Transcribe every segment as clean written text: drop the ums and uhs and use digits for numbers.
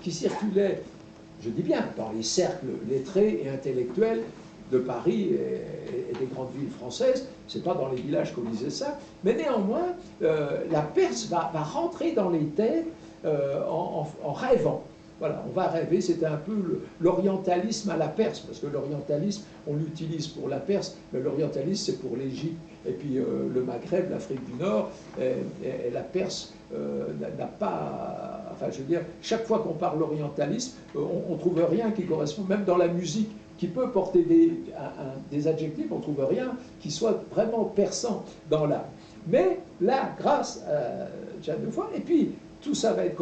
qui circulait, je dis bien, dans les cercles lettrés et intellectuels de Paris et des grandes villes françaises. C'est pas dans les villages qu'on disait ça, mais néanmoins, la Perse va rentrer dans les têtes en rêvant. Voilà, on va rêver, c'était un peu l'orientalisme à la Perse, parce que l'orientalisme, on l'utilise pour la Perse, mais l'orientalisme, c'est pour l'Égypte, et puis le Maghreb, l'Afrique du Nord, et la Perse n'a pas... Enfin, je veux dire, chaque fois qu'on parle orientalisme, on ne trouve rien qui correspond, même dans la musique, qui peut porter des adjectifs, on ne trouve rien qui soit vraiment perçant dans l'âme. Mais là, grâce à Jeanne de Foix, et puis tout ça va être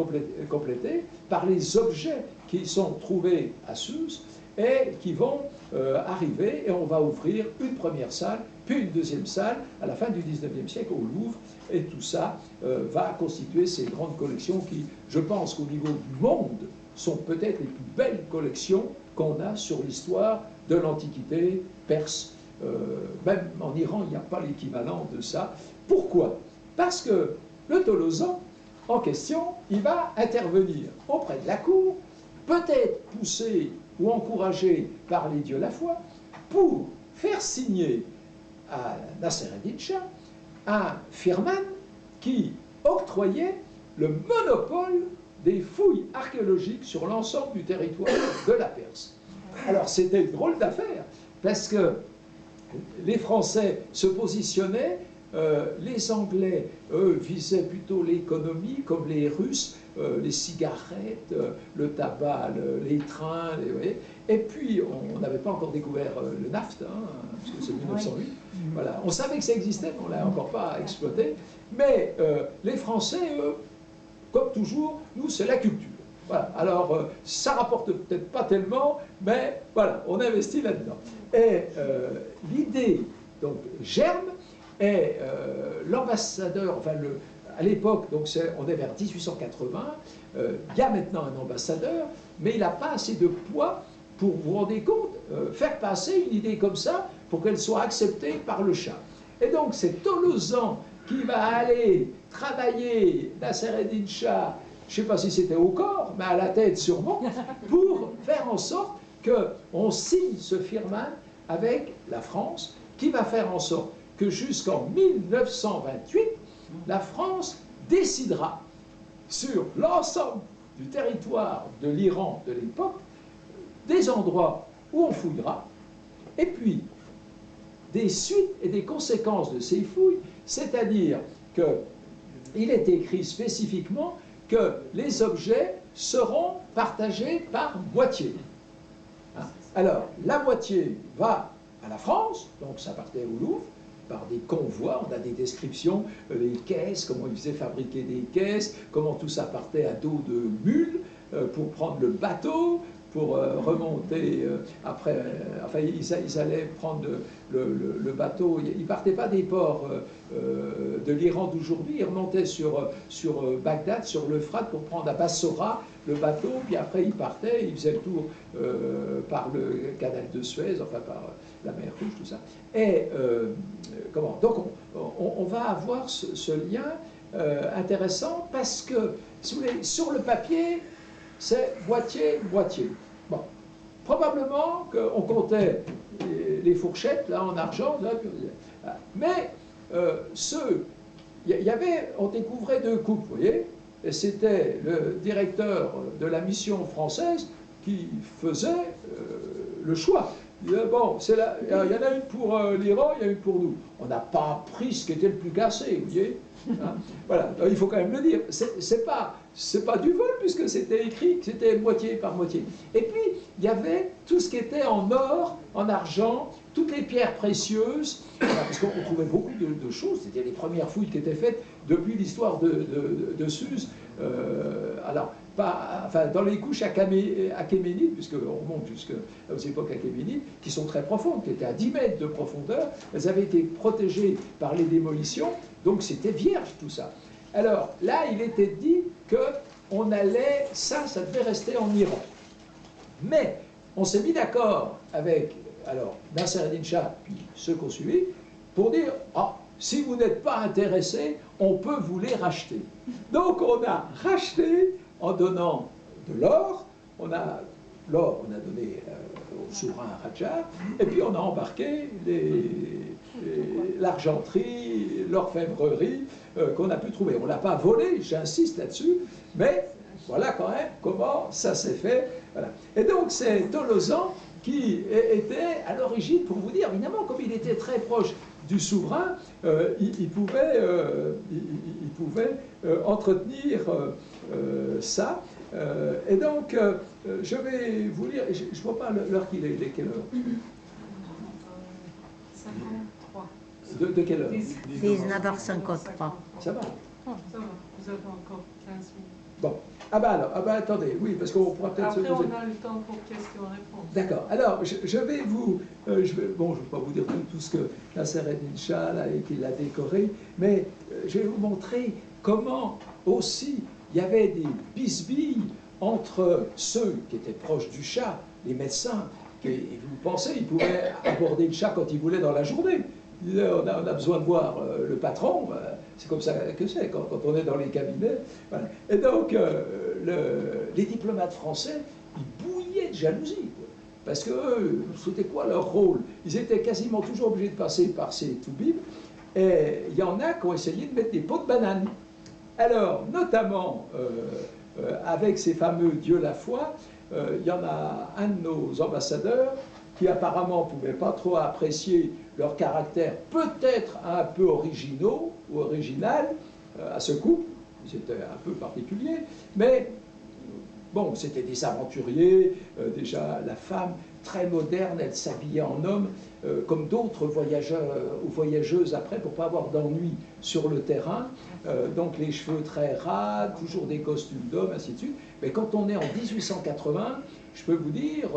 complété par les objets qui sont trouvés à Suse et qui vont arriver, et on va ouvrir une première salle, puis une deuxième salle à la fin du 19e siècle au Louvre, et tout ça va constituer ces grandes collections qui, je pense qu'au niveau du monde, sont peut-être les plus belles collections qu'on a sur l'histoire de l'Antiquité perse. Même en Iran, il n'y a pas l'équivalent de ça. Pourquoi? Parce que le Tolosan, en question, il va intervenir auprès de la cour, peut-être poussé ou encouragé par les dieux la foi, pour faire signer à Nasser-ed-Din Shah un firman qui octroyait le monopole des fouilles archéologiques sur l'ensemble du territoire de la Perse. Alors c'était une drôle d'affaire, parce que les Français se positionnaient, les Anglais, eux, visaient plutôt l'économie, comme les Russes, les cigarettes, le tabac, les trains, et puis on n'avait pas encore découvert le naphte, hein, parce que c'est 1908. Voilà. On savait que ça existait, mais on ne l'a encore pas exploité. Mais les Français, eux, comme toujours, nous, c'est la culture. Voilà. Alors, ça rapporte peut-être pas tellement, mais voilà, on investit là-dedans. Et l'idée, donc, germe, et l'ambassadeur, enfin, à l'époque, donc on est vers 1880, il y a maintenant un ambassadeur, mais il n'a pas assez de poids pour, vous vous rendez compte, faire passer une idée comme ça pour qu'elle soit acceptée par le Shah. Et donc, c'est Tolosan qui va aller travailler Nasser-ed-Din Shah, je ne sais pas si c'était au corps, mais à la tête sûrement, pour faire en sorte qu'on signe ce firman avec la France, qui va faire en sorte que jusqu'en 1928, la France décidera sur l'ensemble du territoire de l'Iran de l'époque des endroits où on fouillera, et puis des suites et des conséquences de ces fouilles, c'est-à-dire qu'il est écrit spécifiquement que les objets seront partagés par moitié. Alors, la moitié va à la France, donc ça partait au Louvre, par des convois, on a des descriptions, les caisses, comment ils faisaient fabriquer des caisses, comment tout ça partait à dos de mules pour prendre le bateau, pour remonter après, enfin ils allaient prendre le bateau, ils ne partaient pas des ports de l'Iran d'aujourd'hui, ils remontaient sur Bagdad, sur l'Euphrate pour prendre à Bassora le bateau, puis après ils partaient, ils faisaient le tour par le canal de Suez, enfin par la mer Rouge, tout ça. Et comment? Donc on va avoir ce lien intéressant parce que, si vous voulez, sur le papier, c'est moitié-moitié. Bon, probablement qu'on comptait les fourchettes, là, en argent, là, mais il y avait, on découvrait deux coupes, vous voyez, et c'était le directeur de la mission française qui faisait le choix. Il disait, bon, il y en a une pour l'Iran, il y en a une pour nous. On n'a pas pris ce qui était le plus cassé, vous voyez. Hein, voilà, il faut quand même le dire. C'est pas du vol, puisque c'était écrit que c'était moitié par moitié. Et puis, il y avait tout ce qui était en or, en argent, toutes les pierres précieuses, parce qu'on trouvait beaucoup de choses. C'était les premières fouilles qui étaient faites depuis l'histoire de Suse. Alors, enfin, dans les couches achéménides, puisqu'on monte jusqu'aux époques achéménides, qui sont très profondes, qui étaient à 10 mètres de profondeur, elles avaient été protégées par les démolitions, donc c'était vierge tout ça. Alors là, il était dit qu'on allait, ça devait rester en Iran. Mais on s'est mis d'accord avec Nasser-ed-Din Shah, puis ceux qui ont suivi, pour dire, ah, si vous n'êtes pas intéressés, on peut vous les racheter. Donc on a racheté en donnant de l'or, l'or, on a donné au souverain Raja, et puis on a embarqué l'argenterie, l'orfèvrerie qu'on a pu trouver. On ne l'a pas volé, j'insiste là-dessus, mais voilà quand même comment ça s'est fait. Voilà. Et donc c'est Tolosan qui était à l'origine, pour vous dire, évidemment, comme il était très proche du souverain, il pouvait entretenir ça. Et donc, je vais vous lire, je ne vois pas l'heure qu'il est, quelle heure 53. De quelle heure 19h53. Ça va. Ça va, vous avez encore 15 minutes. Bon. Ah bah attendez, oui, parce qu'on pourra peut-être se Après, poser... on a le temps pour questions-réponses. D'accord. Alors, je vais vous... bon, je ne vais pas vous dire tout ce que Nasser el-Din Shah et qu'il a décoré, mais je vais vous montrer comment aussi il y avait des bisbilles entre ceux qui étaient proches du Shah, les médecins, et vous pensez, ils pouvaient aborder le Shah quand ils voulaient dans la journée. On a besoin de voir le patron, c'est comme ça que c'est quand on est dans les cabinets. Voilà. Et donc, les diplomates français, ils bouillaient de jalousie, quoi. Parce que c'était quoi leur rôle? Ils étaient quasiment toujours obligés de passer par ces toubibs, et il y en a qui ont essayé de mettre des pots de banane. Alors, notamment, avec ces fameux Dieu la foi, il y en a un de nos ambassadeurs qui apparemment ne pouvait pas trop apprécier leur caractère peut-être un peu original à ce couple, c'était un peu particulier, mais bon, c'était des aventuriers, déjà la femme très moderne, elle s'habillait en homme, comme d'autres voyageurs ou voyageuses après, pour ne pas avoir d'ennui sur le terrain, donc les cheveux très ras, toujours des costumes d'hommes, ainsi de suite. Mais quand on est en 1880, je peux vous dire,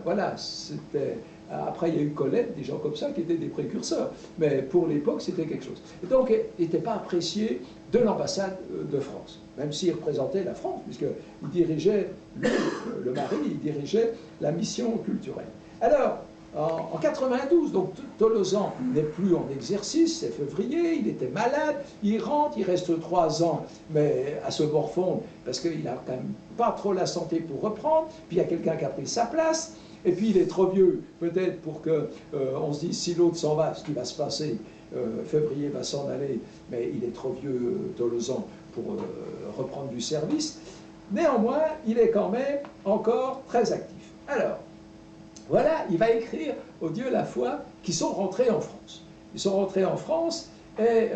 voilà, c'était... Après, il y a eu Colette, des gens comme ça qui étaient des précurseurs. Mais pour l'époque, c'était quelque chose. Et donc, il n'était pas apprécié de l'ambassade de France, même s'il représentait la France, puisqu'il dirigeait, le mari, il dirigeait la mission culturelle. Alors, en 92, donc Tolosan n'est plus en exercice, c'est février, il était malade, il rentre, il reste 3 ans, mais à se morfondre, parce qu'il n'a quand même pas trop la santé pour reprendre, puis il y a quelqu'un qui a pris sa place, et puis il est trop vieux, peut-être pour qu'on se dise, si l'autre s'en va, ce qui va se passer, février va s'en aller, mais il est trop vieux, Tolosan, pour reprendre du service. Néanmoins, il est quand même encore très actif. Alors, voilà, il va écrire aux dieux la foi qui sont rentrés en France. Ils sont rentrés en France et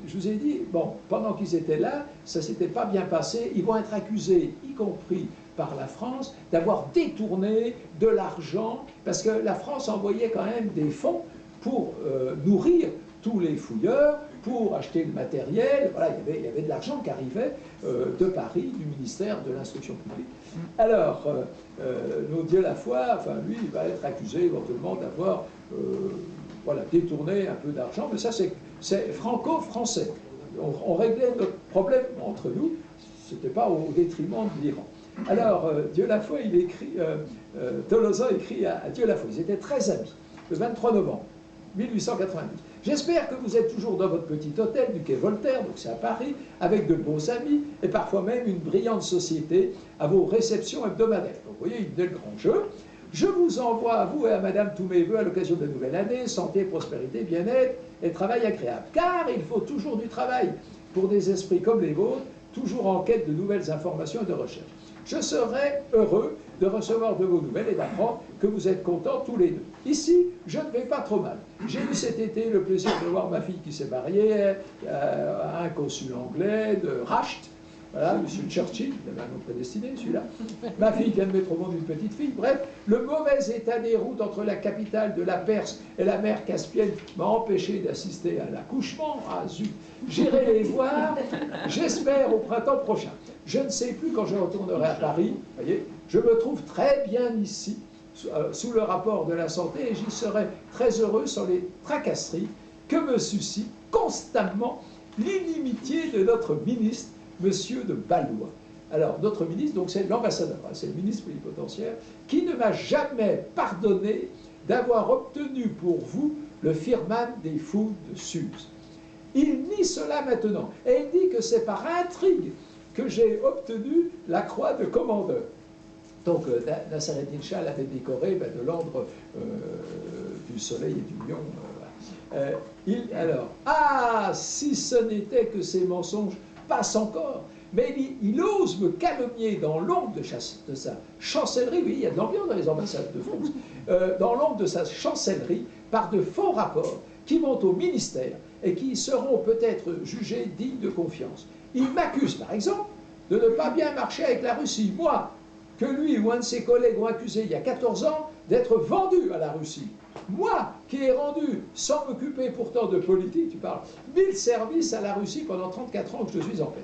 je vous ai dit, bon, pendant qu'ils étaient là, ça ne s'était pas bien passé. Ils vont être accusés, y compris par la France, d'avoir détourné de l'argent, parce que la France envoyait quand même des fonds pour nourrir tous les fouilleurs, pour acheter le matériel. Voilà, il y avait de l'argent qui arrivait de Paris, du ministère de l'Instruction publique. Alors, nos dieux la foi, enfin lui, il va être accusé éventuellement d'avoir voilà, détourné un peu d'argent, mais ça c'est franco-français. On réglait notre problème entre nous, c'était pas au détriment de l'Iran. Alors, Dieu la foi, il écrit, Tolosan écrit à Dieu la foi, ils étaient très amis, le 23 novembre 1890. J'espère que vous êtes toujours dans votre petit hôtel du quai Voltaire, donc c'est à Paris, avec de beaux amis et parfois même une brillante société à vos réceptions hebdomadaires. Donc vous voyez, il venait le grand jeu. Je vous envoie à vous et à madame tous mes voeux à l'occasion de la nouvelle année, santé, prospérité, bien-être et travail agréable. Car il faut toujours du travail pour des esprits comme les vôtres, toujours en quête de nouvelles informations et de recherches. Je serai heureux de recevoir de vos nouvelles et d'apprendre que vous êtes contents tous les deux. Ici, je ne vais pas trop mal. J'ai eu cet été le plaisir de voir ma fille qui s'est mariée à un consul anglais de Rasht. Voilà, M. Churchill, il avait un nom prédestiné, celui-là. Ma fille vient de mettre au monde une petite fille. Bref, le mauvais état des routes entre la capitale de la Perse et la mer Caspienne m'a empêché d'assister à l'accouchement. Ah zut, j'irai les voir, j'espère au printemps prochain. Je ne sais plus quand je retournerai à Paris, voyez, je me trouve très bien ici, sous le rapport de la santé, et j'y serai très heureux sans les tracasseries que me suscite constamment l'inimitié de notre ministre, Monsieur de Ballois. Alors, notre ministre, donc c'est l'ambassadeur, c'est le ministre plénipotentiaire, qui ne m'a jamais pardonné d'avoir obtenu pour vous le firman des fous de Suse. Il nie cela maintenant, et il dit que c'est par intrigue que j'ai obtenu la croix de commandeur. Donc Nasser-Eddin Shah l'avait décoré de l'ordre du soleil et du lion. Alors, si ce n'était que ces mensonges passent encore, mais il ose me calomnier dans l'ombre de sa chancellerie, oui, il y a de l'ambiance dans les ambassades de France, dans l'ombre de sa chancellerie, par de faux rapports qui vont au ministère et qui seront peut-être jugés dignes de confiance. Il m'accuse, par exemple, de ne pas bien marcher avec la Russie. Moi, que lui ou un de ses collègues ont accusé il y a 14 ans d'être vendu à la Russie. Moi, qui ai rendu, sans m'occuper pourtant de politique, tu parles, 1000 services à la Russie pendant 34 ans que je suis en paix.